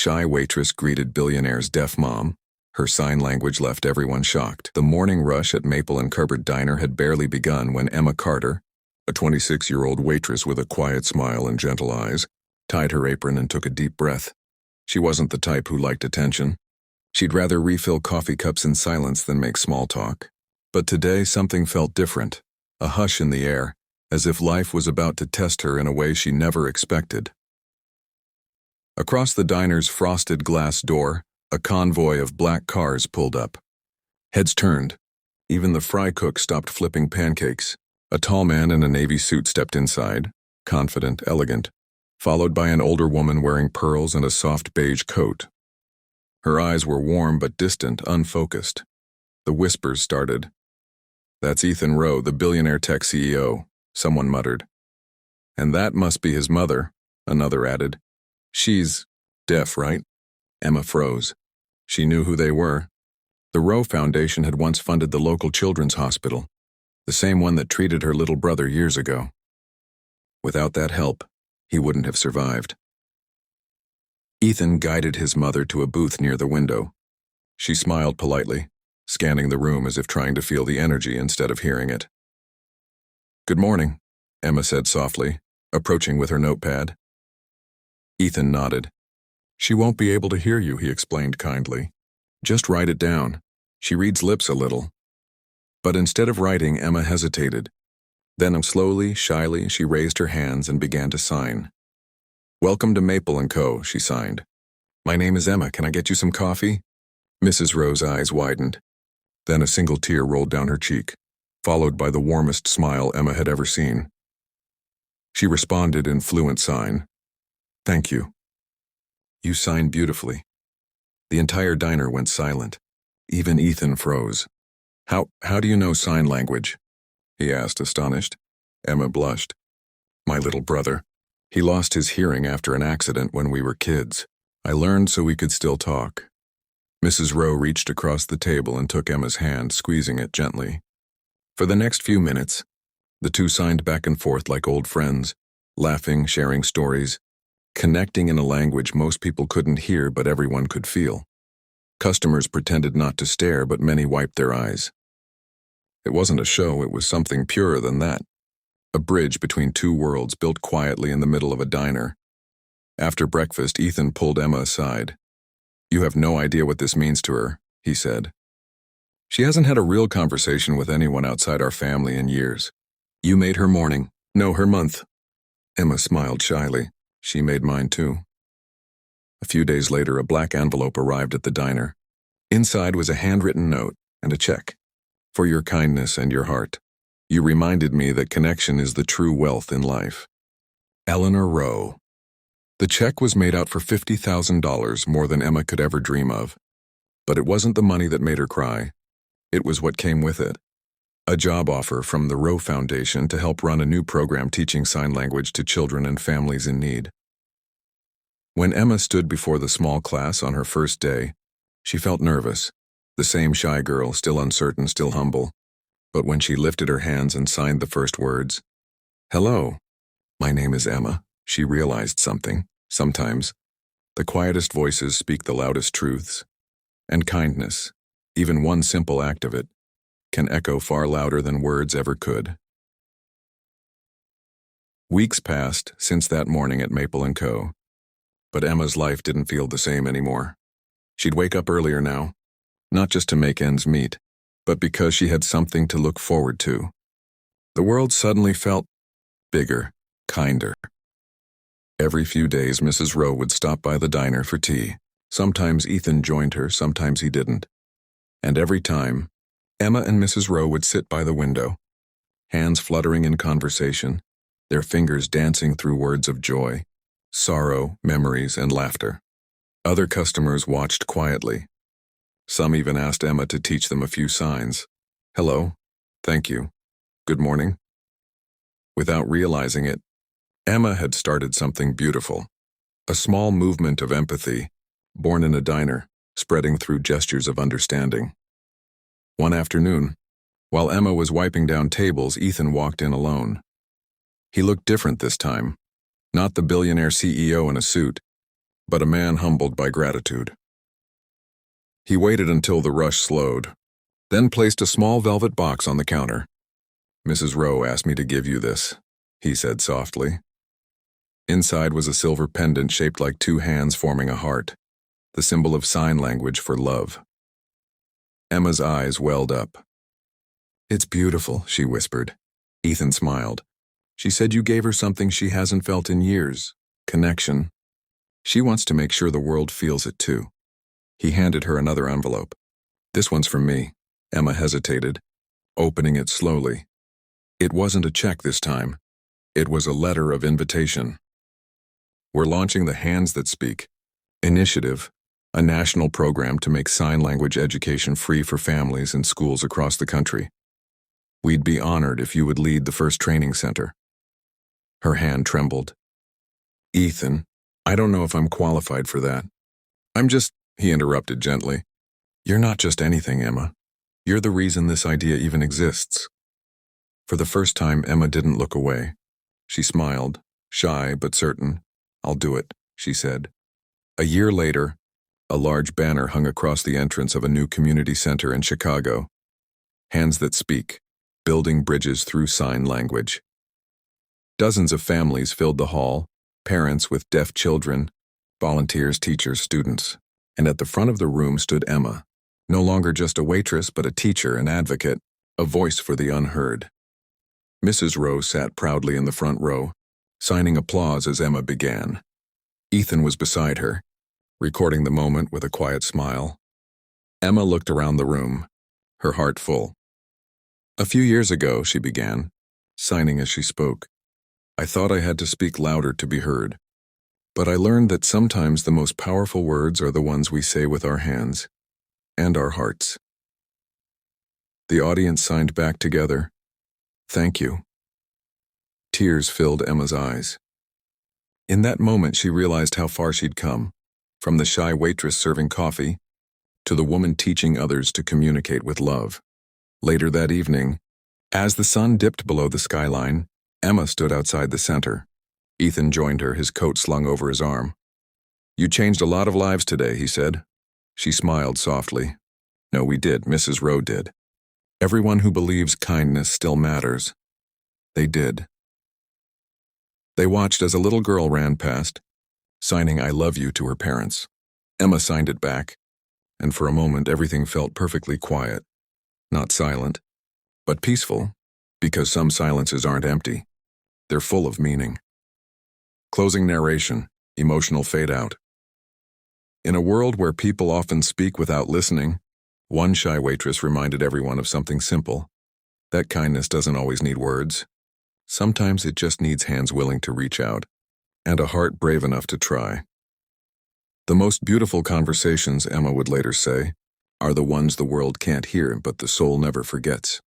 Shy waitress greeted Billionaire's deaf mom. Her sign language left everyone shocked. The morning rush at Maple and Cupboard Diner had barely begun when Emma Carter, a 26-year-old waitress with a quiet smile and gentle eyes, tied her apron and took a deep breath. She wasn't the type who liked attention. She'd rather refill coffee cups in silence than make small talk. But today something felt different, a hush in the air, as if life was about to test her in a way she never expected. Across the diner's frosted glass door, a convoy of black cars pulled up. Heads turned. Even the fry cook stopped flipping pancakes. A tall man in a navy suit stepped inside, confident, elegant, followed by an older woman wearing pearls and a soft beige coat. Her eyes were warm but distant, unfocused. The whispers started. "That's Ethan Rowe, the billionaire tech CEO," someone muttered. "And that must be his mother," another added. "She's deaf, right?" Emma froze. She knew who they were. The Rowe Foundation had once funded the local children's hospital, the same one that treated her little brother years ago. Without that help, he wouldn't have survived. Ethan guided his mother to a booth near the window. She smiled politely, scanning the room as if trying to feel the energy instead of hearing it. "Good morning," Emma said softly, approaching with her notepad. Ethan nodded. "She won't be able to hear you," he explained kindly. "Just write it down. She reads lips a little." But instead of writing, Emma hesitated. Then slowly, shyly, she raised her hands and began to sign. "Welcome to Maple & Co., she signed. "My name is Emma. Can I get you some coffee?" Mrs. Rowe's eyes widened. Then a single tear rolled down her cheek, followed by the warmest smile Emma had ever seen. She responded in fluent sign. "Thank you. You signed beautifully." The entire diner went silent. Even Ethan froze. How do you know sign language?" he asked, astonished. Emma blushed. "My little brother. He lost his hearing after an accident when we were kids. I learned so we could still talk." Mrs. Rowe reached across the table and took Emma's hand, squeezing it gently. For the next few minutes, the two signed back and forth like old friends, laughing, sharing stories, connecting in a language most people couldn't hear but everyone could feel. Customers pretended not to stare, but many wiped their eyes. It wasn't a show, it was something purer than that. A bridge between two worlds built quietly in the middle of a diner. After breakfast, Ethan pulled Emma aside. "You have no idea what this means to her," he said. "She hasn't had a real conversation with anyone outside our family in years. You made her morning, no, her month." Emma smiled shyly. "She made mine too." A few days later, a black envelope arrived at the diner. Inside was a handwritten note and a check. "For your kindness and your heart. You reminded me that connection is the true wealth in life. Eleanor Rowe." The check was made out for $50,000, more than Emma could ever dream of. But it wasn't the money that made her cry. It was what came with it. A job offer from the Rowe Foundation to help run a new program teaching sign language to children and families in need. When Emma stood before the small class on her first day, she felt nervous, the same shy girl, still uncertain, still humble. But when she lifted her hands and signed the first words, "Hello, my name is Emma," she realized something. Sometimes, the quietest voices speak the loudest truths. And kindness, even one simple act of it, can echo far louder than words ever could. Weeks passed since that morning at Maple & Co. But Emma's life didn't feel the same anymore. She'd wake up earlier now, not just to make ends meet, but because she had something to look forward to. The world suddenly felt bigger, kinder. Every few days, Mrs. Rowe would stop by the diner for tea. Sometimes Ethan joined her, sometimes he didn't. And every time, Emma and Mrs. Rowe would sit by the window, hands fluttering in conversation, their fingers dancing through words of joy, sorrow, memories, and laughter. Other customers watched quietly. Some even asked Emma to teach them a few signs. "Hello, thank you, good morning." Without realizing it, Emma had started something beautiful. A small movement of empathy, born in a diner, spreading through gestures of understanding. One afternoon, while Emma was wiping down tables, Ethan walked in alone. He looked different this time. Not the billionaire CEO in a suit, but a man humbled by gratitude. He waited until the rush slowed, then placed a small velvet box on the counter. "Mrs. Rowe asked me to give you this," he said softly. Inside was a silver pendant shaped like two hands forming a heart, the symbol of sign language for love. Emma's eyes welled up. "It's beautiful," she whispered. Ethan smiled. "She said you gave her something she hasn't felt in years. Connection. She wants to make sure the world feels it too." He handed her another envelope. "This one's from me." Emma hesitated, opening it slowly. It wasn't a check this time. It was a letter of invitation. "We're launching the Hands That Speak initiative, a national program to make sign language education free for families and schools across the country. We'd be honored if you would lead the first training center." Her hand trembled. "Ethan, I don't know if I'm qualified for that. He interrupted gently. "You're not just anything, Emma. You're the reason this idea even exists." For the first time, Emma didn't look away. She smiled, shy but certain. "I'll do it," she said. A year later, a large banner hung across the entrance of a new community center in Chicago. Hands That Speak, building bridges through sign language. Dozens of families filled the hall, parents with deaf children, volunteers, teachers, students. And at the front of the room stood Emma, no longer just a waitress but a teacher, an advocate, a voice for the unheard. Mrs. Rowe sat proudly in the front row, signing applause as Emma began. Ethan was beside her, recording the moment with a quiet smile. Emma looked around the room, her heart full. "A few years ago," she began, signing as she spoke, "I thought I had to speak louder to be heard. But I learned that sometimes the most powerful words are the ones we say with our hands and our hearts." The audience signed back together. "Thank you." Tears filled Emma's eyes. In that moment, she realized how far she'd come, from the shy waitress serving coffee to the woman teaching others to communicate with love. Later that evening, as the sun dipped below the skyline, Emma stood outside the center. Ethan joined her, his coat slung over his arm. "You changed a lot of lives today," he said. She smiled softly. "No, we did. Mrs. Rowe did. Everyone who believes kindness still matters." They did. They watched as a little girl ran past, signing "I love you" to her parents. Emma signed it back, and for a moment everything felt perfectly quiet. Not silent, but peaceful, because some silences aren't empty. They're full of meaning. Closing narration, emotional fade out. In a world where people often speak without listening, one shy waitress reminded everyone of something simple. That kindness doesn't always need words. Sometimes it just needs hands willing to reach out, and a heart brave enough to try. The most beautiful conversations, Emma would later say, are the ones the world can't hear but the soul never forgets.